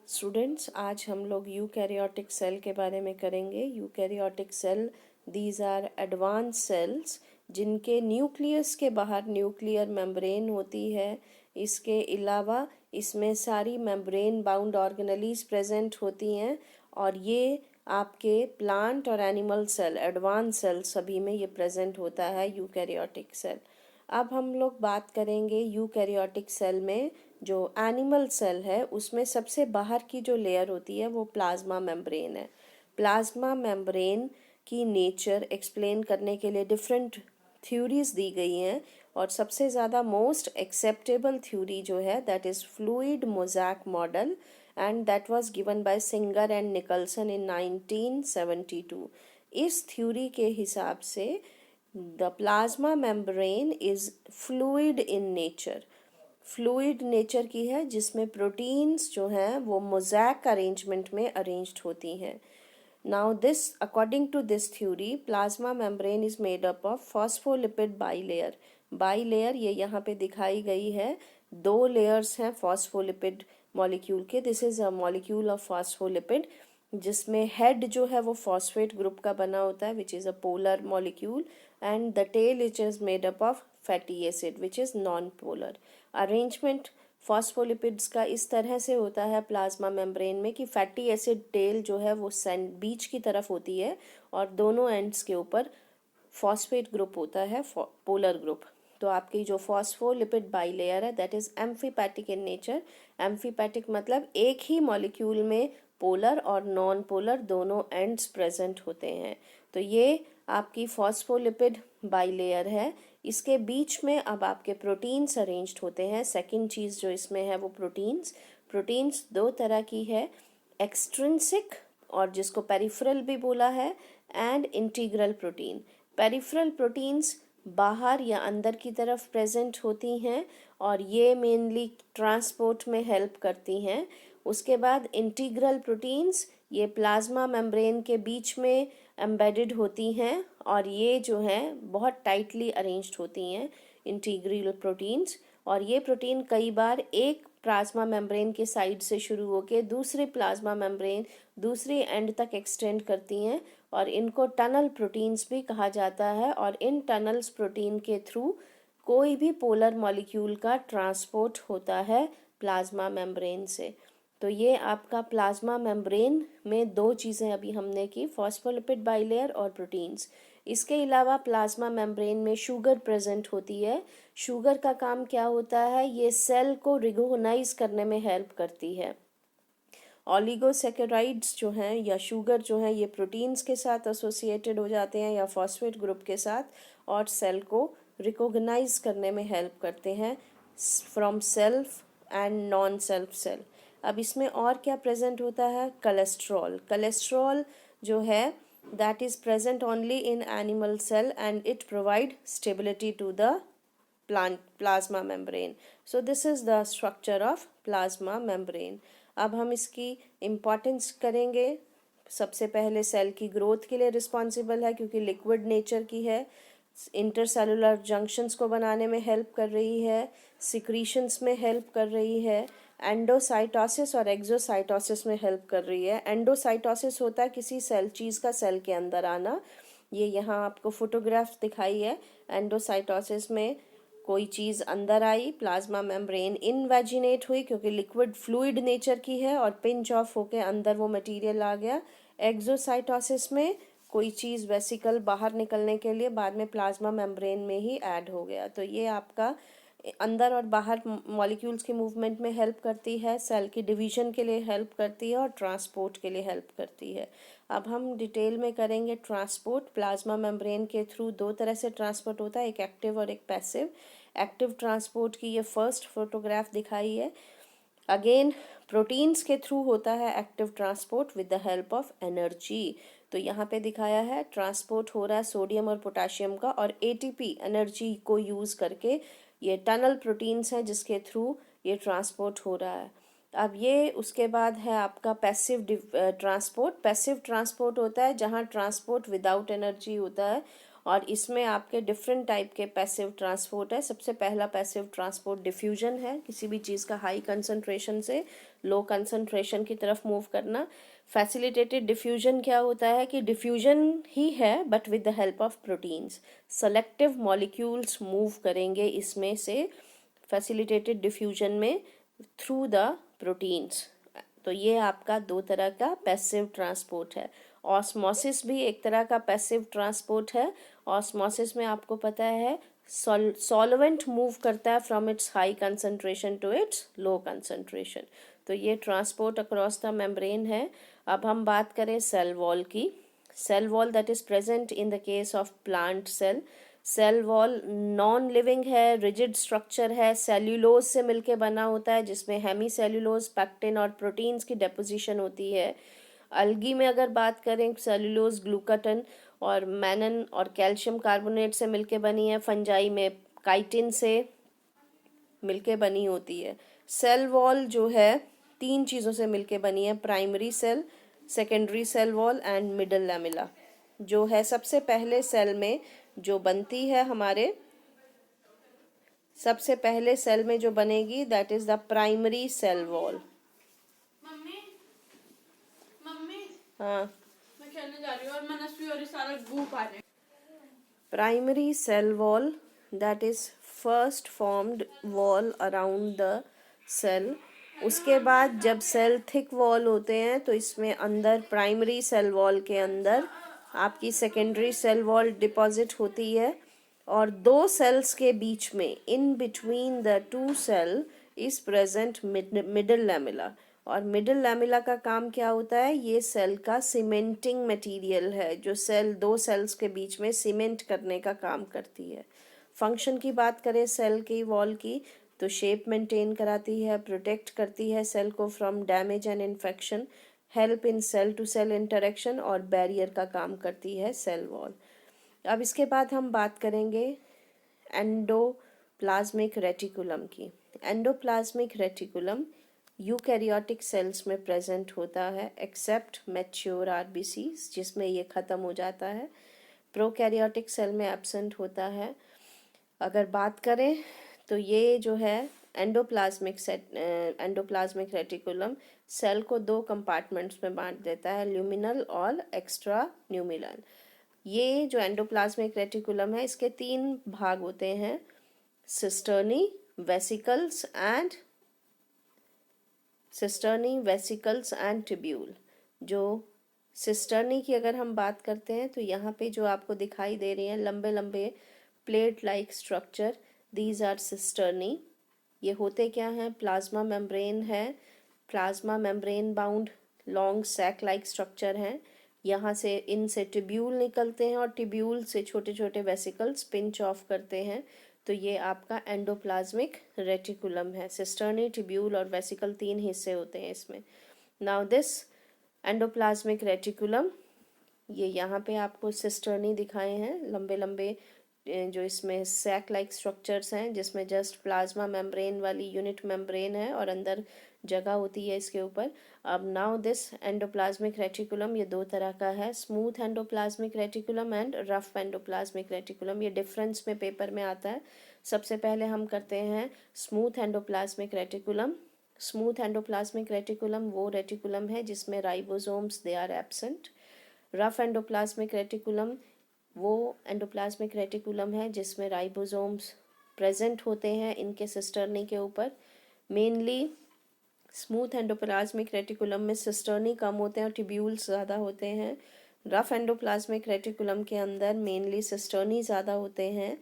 Students, आज हम लोग यूकैरियोटिक सेल के बारे में करेंगे। Eukaryotic cell, these are advance cells जिनके न्यूक्लियस के बाहर न्यूक्लियर मेम्ब्रेन होती है। इसके अलावा इसमें सारी मेम्ब्रेन बाउंड ऑर्गेनेलीज प्रेजेंट होती हैं और ये आपके प्लांट और एनिमल सेल, एडवांस सेल सभी में ये प्रेजेंट होता है यूकैरियोटिक सेल। अब हम लोग बात करेंगे यूकैरियोटिक सेल में जो एनिमल सेल है उसमें सबसे बाहर की जो लेयर होती है वो प्लाज्मा मेम्ब्रेन है। प्लाज्मा मेम्ब्रेन की नेचर एक्सप्लेन करने के लिए डिफरेंट थ्योरीज दी गई हैं और सबसे ज़्यादा मोस्ट एक्सेप्टेबल थ्योरी जो है that is fluid mosaic model and that was given by Singer and Nicolson in 1972। इस थ्योरी के हिसाब से the plasma membrane is fluid in nature, fluid nature की है जिसमें प्रोटीन्स जो हैं वो मोज़ैक अरेंजमेंट में अरेंज्ड होती हैं। Now this according to this theory plasma membrane is made up of phospholipid bilayer. Bilayer ये यहाँ पे दिखाई गई है, दो लेयर्स हैं फॉस्फोलिपिड मॉलिक्यूल के। This is a molecule of phospholipid जिसमें हेड जो है वो फॉस्फेट ग्रुप का बना होता है which is a polar molecule and the tail each is made up of fatty acid which is non polar. Arrangement phospholipids का इस तरह से होता है प्लाज्मा मेम्ब्रेन में कि फैटी एसिड टेल जो है वो बीच की तरफ होती है और दोनों एंड्स के ऊपर फॉस्फेट ग्रुप होता है, पोलर ग्रुप। तो आपकी जो फॉस्फोलिपिड बाईलेयर है that is amphipathic in nature. Amphipathic मतलब एक ही मॉलिक्यूल में पोलर और नॉन पोलर दोनों एंड्स प्रेजेंट होते हैं। तो ये आपकी फॉस्फोलिपिड बाईलेयर है। इसके बीच में अब आपके प्रोटीन्स अरेंज्ड होते हैं। सेकंड चीज़ जो इसमें है वो प्रोटीन्स दो तरह की है, एक्सट्रिंसिक और जिसको पेरिफेरल भी बोला है, and integral protein. Peripheral proteins बाहर या अंदर की तरफ प्रेजेंट होती हैं और ये मेनली ट्रांसपोर्ट में हेल्प करती हैं। उसके बाद इंटीग्रल प्रोटीन्स ये प्लाज्मा मेम्ब्रेन के बीच में एम्बेडेड होती हैं और ये जो हैं बहुत टाइटली अरेंज्ड होती हैं इंटीग्रल प्रोटीन्स। और ये प्रोटीन कई बार एक प्लाज्मा मेम्ब्रेन के साइड से शुरू होकर दूसरे प्लाज्मा मेम्ब्रेन दूसरी एंड तक एक्सटेंड करती हैं और इनको टनल प्रोटीन्स भी कहा जाता है। और इन टनल्स प्रोटीन के थ्रू कोई भी पोलर मॉलिक्यूल का ट्रांसपोर्ट होता है प्लाज्मा मेम्ब्रेन से। तो ये आपका प्लाज्मा मेम्ब्रेन में दो चीज़ें अभी हमने की, फॉस्फोलिपिड बाईलेयर और प्रोटीन्स। इसके अलावा प्लाज्मा मेम्ब्रेन में शुगर प्रेजेंट होती है। शुगर का काम क्या होता है, ये सेल को रिकॉग्नाइज करने में हेल्प करती है। ऑलिगोसैकेराइड्स जो हैं या शुगर जो हैं ये प्रोटीन्स के साथ एसोसिएटेड हो जाते हैं या फॉस्फेट ग्रुप के साथ और सेल को रिकॉग्नाइज करने में हेल्प करते हैं from self and non self cell. अब इसमें और क्या प्रेजेंट होता है, कोलेस्ट्रॉल जो है that is present only in animal cell and it provide stability to the plasma membrane. So this is the structure of plasma membrane. अब हम इसकी इम्पोर्टेंस करेंगे। सबसे पहले सेल की ग्रोथ के लिए रिस्पॉन्सिबल है क्योंकि लिक्विड नेचर की है, इंटरसेलुलर जंक्शंस को बनाने में हेल्प कर रही है, सिक्रीशंस में हेल्प कर रही है, एंडोसाइटोसिस और एक्सोसाइटोसिस में हेल्प कर रही है। एंडोसाइटोसिस होता है किसी चीज़ का सेल के अंदर आना। ये यहाँ आपको फोटोग्राफ दिखाई है। एंडोसाइटोसिस में कोई चीज़ अंदर आई, प्लाज्मा मेम्ब्रेन इनवेजिनेट हुई क्योंकि लिक्विड फ्लूइड नेचर की है और पिंच ऑफ होके अंदर वो मटेरियल आ गया। एक्सोसाइटोसिस में कोई चीज़ वेसिकल बाहर निकलने के लिए बाद में प्लाज्मा मेम्ब्रेन में ही ऐड हो गया। तो ये आपका अंदर और बाहर मॉलिक्यूल्स के मूवमेंट में हेल्प करती है, सेल की डिवीजन के लिए हेल्प करती है और ट्रांसपोर्ट के लिए हेल्प करती है। अब हम डिटेल में करेंगे ट्रांसपोर्ट। प्लाज्मा मेम्ब्रेन के थ्रू दो तरह से ट्रांसपोर्ट होता है, एक एक्टिव और एक पैसिव। एक्टिव ट्रांसपोर्ट की ये फर्स्ट फोटोग्राफ दिखाई है। अगेन प्रोटीन्स के थ्रू होता है active transport with the help of energy. तो यहाँ पे दिखाया है ट्रांसपोर्ट हो रहा है सोडियम और पोटाशियम का और एटीपी एनर्जी को यूज़ करके। ये टनल प्रोटीन्स हैं जिसके थ्रू ये ट्रांसपोर्ट हो रहा है। अब ये उसके बाद है आपका पैसिव ट्रांसपोर्ट। पैसिव ट्रांसपोर्ट होता है जहाँ ट्रांसपोर्ट विदाउट एनर्जी होता है और इसमें आपके डिफरेंट टाइप के पैसिव ट्रांसपोर्ट है। सबसे पहला पैसिव ट्रांसपोर्ट डिफ्यूजन है, किसी भी चीज़ का हाई कंसंट्रेशन से लो कंसंट्रेशन की तरफ मूव करना। फैसिलिटेटेड डिफ्यूजन क्या होता है कि डिफ्यूजन ही है but with the help of proteins, selective molecules move करेंगे इसमें से फैसिलिटेटेड डिफ्यूजन में थ्रू द प्रोटीन्स। तो ये आपका दो तरह का पैसिव ट्रांसपोर्ट है। ऑस्मोसिस भी एक तरह का पैसिव ट्रांसपोर्ट है। ऑस्मोसिस में आपको पता है सॉल्वेंट मूव करता है from its high concentration to its low concentration. तो ये ट्रांसपोर्ट अक्रॉस द मेम्ब्रेन है। अब हम बात करें सेल वॉल की। Cell wall that is present in the case of plant cell. Cell wall non living है, रिजिड स्ट्रक्चर है, सेल्यूलोज से मिलके बना होता है जिसमें हेमी सेल्यूलोज, पैक्टिन और प्रोटीन्स की डेपोजिशन होती है। अल्गी में अगर बात करें सेल्यूलोज, ग्लूकाटन और मैनन और कैल्शियम कार्बोनेट से मिलके बनी है। फंजाई में काइटिन से मिलके बनी होती है। सेल वॉल जो है तीन चीज़ों से मिलके बनी है, primary cell, secondary cell wall and middle lamella. जो है सबसे पहले सेल में जो बनती है हमारे, सबसे पहले सेल में जो बनेगी that is the primary cell wall. Mummy mummy हाँ, मैं खेलने जा रही हूँ और मनस्वी और ये सारा गूप आ रहे। Primary cell wall that is first formed wall around the cell. उसके बाद जब सेल थिक वॉल होते हैं तो इसमें अंदर प्राइमरी सेल वॉल के अंदर आपकी सेकेंडरी सेल वॉल डिपॉजिट होती है और दो सेल्स के बीच में in between the two cell is present middle lamella. और मिडल लैमेला का काम क्या होता है, ये सेल का सीमेंटिंग मटेरियल है जो सेल दो सेल्स के बीच में सीमेंट करने का काम करती है। फंक्शन की बात करें सेल की वॉल की तो शेप मेंटेन कराती है, प्रोटेक्ट करती है सेल को from damage and infection, help in cell to cell interaction और बैरियर का काम करती है सेल वॉल। अब इसके बाद हम बात करेंगे एंडोप्लाज्मिक रेटिकुलम की। एंडोप्लाज्मिक रेटिकुलम यूकैरियोटिक सेल्स में प्रेजेंट होता है एक्सेप्ट मैच्योर आरबीसीज जिसमें ये ख़त्म हो जाता है। प्रोकैरियोटिक सेल में एब्सेंट होता है। अगर बात करें तो ये जो है एंडोप्लाज्मिक रेटिकुलम सेल को दो कंपार्टमेंट्स में बांट देता है, ल्यूमिनल और एक्स्ट्रा ल्यूमिनल। ये जो एंडोप्लाज्मिक रेटिकुलम है इसके तीन भाग होते हैं, सिस्टर्नी, वेसिकल्स एंड ट्यूब्यूल। जो सिस्टर्नी की अगर हम बात करते हैं तो यहाँ पे जो आपको दिखाई दे रही हैं लंबे लंबे plate like structure, these are cisternae. ये होते क्या हैं, प्लाज्मा मेम्ब्रेन है, plasma membrane bound long sac like structure हैं। यहाँ से इनसे ट्यूब्यूल निकलते हैं और ट्यूब्यूल से छोटे छोटे वेसिकल्स पिंच ऑफ करते हैं। तो ये आपका एंडोप्लाज्मिक रेटिकुलम है। सिस्टर्नी, ट्यूब्यूल और वेसिकल तीन हिस्से होते हैं इसमें। नाउ दिस एंडोप्लाज्मिक रेटिकुलम, ये यहाँ पे आपको सिस्टर्नी दिखाए हैं लंबे लंबे जो इसमें सैक लाइक स्ट्रक्चर्स हैं जिसमें जस्ट प्लाज्मा मेम्ब्रेन वाली यूनिट मेम्ब्रेन है और अंदर जगह होती है इसके ऊपर। अब नाउ दिस एंडोप्लाज्मिक रेटिकुलम ये दो तरह का है, smooth endoplasmic reticulum and rough endoplasmic reticulum. ये डिफरेंस में पेपर में आता है। सबसे पहले हम करते हैं smooth endoplasmic reticulum. Smooth endoplasmic reticulum वो रेटिकुलम है जिसमें ribosomes they are absent. Rough endoplasmic reticulum वो एंडोप्लाज्मिक रेटिकुलम है जिसमें राइबोसोम्स प्रेजेंट होते हैं इनके सिस्टर्नी के ऊपर। मेनली स्मूथ एंडोप्लाज्मिक रेटिकुलम में सिस्टर्नी कम होते हैं और ट्यूब्यूल्स ज़्यादा होते हैं। रफ एंडोप्लाज्मिक रेटिकुलम के अंदर मेनली सिस्टर्नी ज़्यादा होते हैं।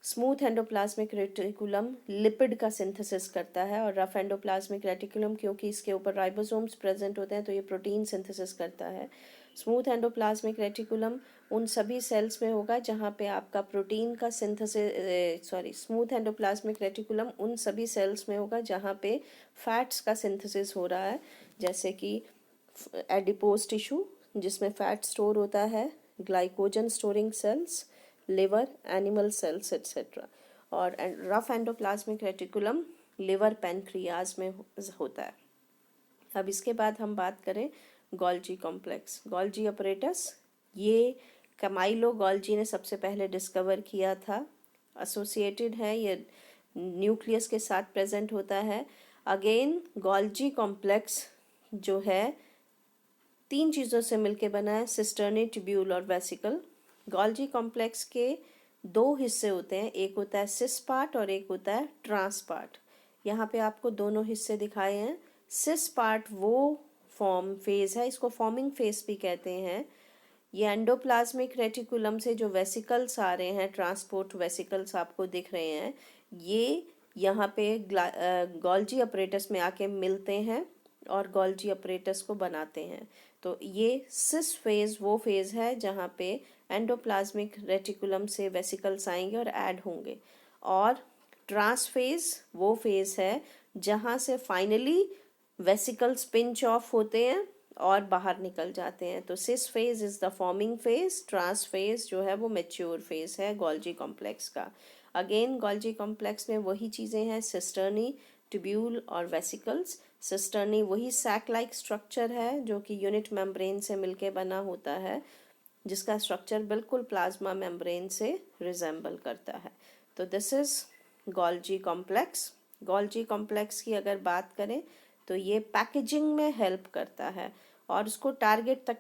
स्मूथ एंडोप्लाज्मिक रेटिकुलम लिपिड का सिंथेसिस करता है और रफ एंडोप्लाज्मिक रेटिकुलम क्योंकि इसके ऊपर राइबोसोम्स प्रेजेंट होते हैं तो ये प्रोटीन सिंथेसिस करता है। स्मूथ एंडोप्लाज्मिक रेटिकुलम उन सभी सेल्स में होगा जहाँ पे आपका प्रोटीन का सिंथेसिस स्मूथ एंडोप्लाज्मिक रेटिकुलम उन सभी सेल्स में होगा जहाँ पे फैट्स का सिंथेसिस हो रहा है, जैसे कि एडिपोज टिश्यू जिसमें फैट स्टोर होता है, glycogen storing cells, liver, animal cells etcetera. और rough endoplasmic reticulum liver, pancreas में होता है। अब इसके बाद हम बात करें गोल्जी कॉम्प्लेक्स, गोल्जी अपरेटस। ये कैमाइलो गोल्जी ने सबसे पहले डिस्कवर किया था। एसोसिएटेड है, ये न्यूक्लियस के साथ प्रेजेंट होता है। अगेन गोल्जी कॉम्प्लेक्स जो है 3 चीज़ों से मिलके बना है, सिस्टर्नी, ट्यूब्यूल और वेसिकल। गोल्जी कॉम्प्लेक्स के 2 हिस्से होते हैं, एक होता है सिस पार्ट और एक होता है ट्रांस पार्ट। यहाँ पे आपको दोनों हिस्से दिखाए हैं। सिस पार्ट वो फॉर्म फेज है, इसको फॉर्मिंग फेज भी कहते हैं। ये एंडोप्लाज्मिक रेटिकुलम से जो वेसिकल्स आ रहे हैं, ट्रांसपोर्ट वेसिकल्स आपको दिख रहे हैं, ये यहाँ पे गोल्जी अपरेटस में आके मिलते हैं और गोल्जी अपरेटस को बनाते हैं। तो ये सिस फेज वो फेज है जहाँ पे एंडोप्लाज्मिक रेटिकुलम से वेसिकल्स आएंगे और ऐड होंगे, और ट्रांस फेज वो फेज है जहाँ से फाइनली वेसिकल्स पिंच ऑफ होते हैं और बाहर निकल जाते हैं। तो cis phase is the forming phase, trans phase जो है वो मैच्योर फेज है गोल्जी कॉम्प्लेक्स का। अगेन गोल्जी कॉम्प्लेक्स में वही चीज़ें हैं, सिस्टर्नी, ट्यूब्यूल और वेसिकल्स। सिस्टर्नी वही सैक लाइक स्ट्रक्चर है जो कि यूनिट मेम्ब्रेन से मिलके बना होता है, जिसका स्ट्रक्चर बिल्कुल प्लाज्मा मेम्ब्रेन से रिजेंबल करता है। तो this is Golgi complex. Golgi complex की अगर बात करें तो ये पैकेजिंग में हेल्प करता है और उसको टारगेट तक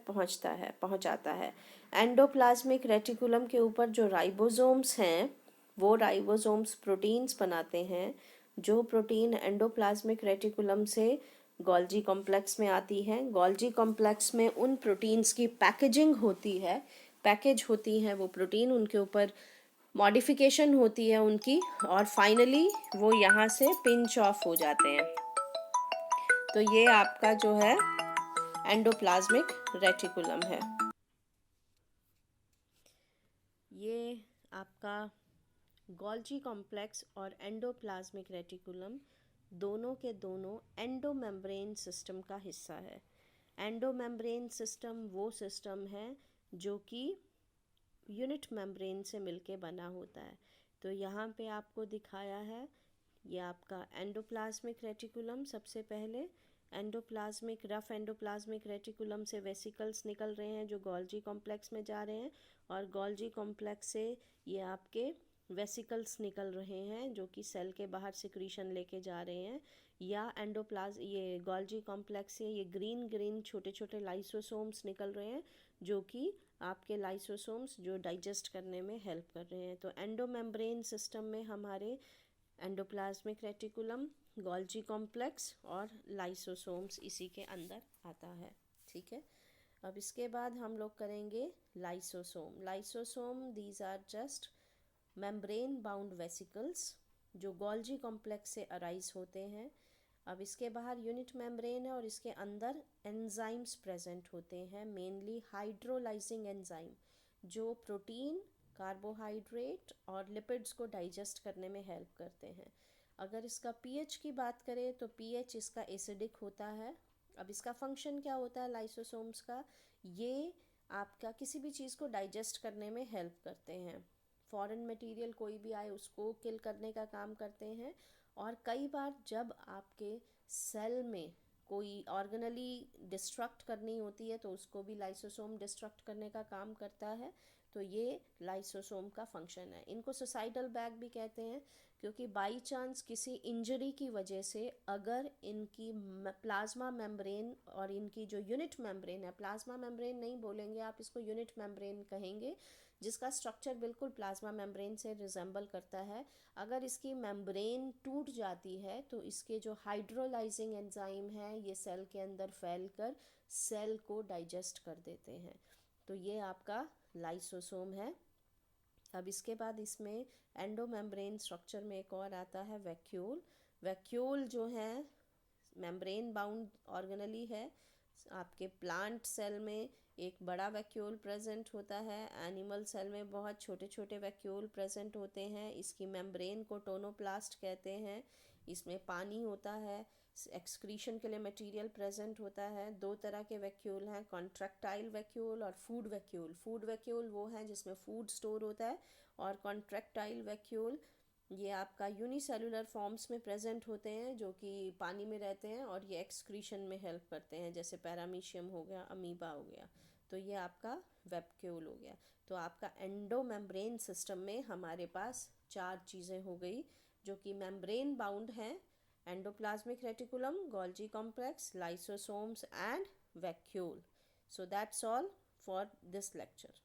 पहुंचाता है। एंडोप्लाज्मिक रेटिकुलम के ऊपर जो राइबोसोम्स हैं, वो राइबोसोम्स प्रोटीन्स बनाते हैं, जो प्रोटीन एंडोप्लाज्मिक रेटिकुलम से गोल्जी कॉम्प्लेक्स में आती हैं। गोल्जी कॉम्प्लेक्स में उन प्रोटीन्स की पैकेजिंग होती है, पैकेज होती हैं वो प्रोटीन, उनके ऊपर मॉडिफिकेशन होती है उनकी, और फाइनली वो यहाँ से पिंच ऑफ हो जाते हैं। तो ये आपका जो है एंडोप्लाज्मिक रेटिकुलम है। ये आपका गोल्जी कॉम्प्लेक्स और एंडोप्लाज्मिक रेटिकुलम दोनों के दोनों एंडोमेम्ब्रेन सिस्टम का हिस्सा है। एंडोमेम्ब्रेन सिस्टम वो सिस्टम है जो कि यूनिट मेम्ब्रेन से मिलके बना होता है। तो यहाँ पे आपको दिखाया है, ये आपका एंडोप्लाज्मिक रेटिकुलम। सबसे पहले एंडोप्लाज्मिक रफ एंडोप्लाज्मिक रेटिकुलम से वेसिकल्स निकल रहे हैं जो गोल्जी कॉम्प्लेक्स में जा रहे हैं, और गोल्जी कॉम्प्लेक्स से ये आपके वेसिकल्स निकल रहे हैं जो कि सेल के बाहर सिक्रीशन लेके जा रहे हैं। या ये गोल्जी कॉम्प्लेक्स से ये ग्रीन ग्रीन छोटे छोटे लाइसोसोम्स निकल रहे हैं जो कि आपके लाइसोसोम्स जो डाइजेस्ट करने में हेल्प कर रहे हैं। तो एंडोमेम्ब्रेन सिस्टम में हमारे एंडोप्लाज्मिक रेटिकुलम, गोल्जी कॉम्प्लेक्स और लाइसोसोम्स इसी के अंदर आता है। ठीक है, अब इसके बाद हम लोग करेंगे lysosome. Lysosome these are just membrane bound vesicles जो गोल्जी कॉम्प्लेक्स से अराइज होते हैं। अब इसके बाहर यूनिट मेम्ब्रेन है और इसके अंदर एंजाइम्स प्रेजेंट होते हैं, मेनली हाइड्रोलाइजिंग एंजाइम जो प्रोटीन, कार्बोहाइड्रेट और लिपिड्स को डाइजेस्ट करने में हेल्प करते हैं। अगर इसका पीएच की बात करें तो पीएच इसका एसिडिक होता है। अब इसका फंक्शन क्या होता है लाइसोसोम्स का, ये आपका किसी भी चीज़ को डाइजेस्ट करने में हेल्प करते हैं। फॉरेन मटेरियल कोई भी आए उसको किल करने का काम करते हैं, और कई बार जब आपके सेल में कोई ऑर्गेनली डिस्ट्रक्ट करनी होती है तो उसको भी लाइसोसोम डिस्ट्रक्ट करने का काम करता है। तो ये लाइसोसोम का फंक्शन है। इनको सोसाइटल बैग भी कहते हैं क्योंकि बाई चांस किसी इंजरी की वजह से अगर इनकी प्लाज्मा मेम्ब्रेन और इनकी जो यूनिट मेम्ब्रेन है, प्लाज्मा मेम्ब्रेन नहीं बोलेंगे आप, इसको यूनिट मेम्ब्रेन कहेंगे, जिसका स्ट्रक्चर बिल्कुल प्लाज्मा मेम्ब्रेन से रिजेंबल करता है। अगर इसकी मेम्ब्रेन टूट जाती है तो इसके जो हाइड्रोलाइजिंग एंजाइम है ये सेल के अंदर फैलकर सेल को डाइजेस्ट कर देते हैं। तो ये आपका लाइसोसोम है। अब इसके बाद इसमें एंडोमेम्ब्रेन स्ट्रक्चर में एक और आता है वैक्यूल। वैक्यूल जो है मेम्ब्रेन बाउंड ऑर्गेनली है। आपके प्लांट सेल में एक बड़ा वैक्यूल प्रेजेंट होता है, एनिमल सेल में बहुत छोटे छोटे वैक्यूल प्रेजेंट होते हैं। इसकी मेम्ब्रेन को टोनोप्लास्ट कहते हैं। इसमें पानी होता है, एक्सक्रीशन के लिए मटेरियल प्रेजेंट होता है। 2 तरह के वैक्यूल हैं, कॉन्ट्रैक्टाइल वैक्यूल और फूड वैक्यूल। फूड वैक्यूल वो हैं जिसमें फूड स्टोर होता है, और कॉन्ट्रैक्टाइल वैक्यूल ये आपका यूनिसेलुलर फॉर्म्स में प्रेजेंट होते हैं जो कि पानी में रहते हैं और ये एक्सक्रीशन में हेल्प करते हैं, जैसे पैरामीशियम हो गया, अमीबा हो गया। तो ये आपका वैक्यूल हो गया। तो आपका एंडो मेम्ब्रेन सिस्टम में हमारे पास 4 चीज़ें हो गई जो कि मेम्ब्रेन बाउंड हैं: endoplasmic reticulum, Golgi complex, lysosomes and vacuole. So that's all for this lecture.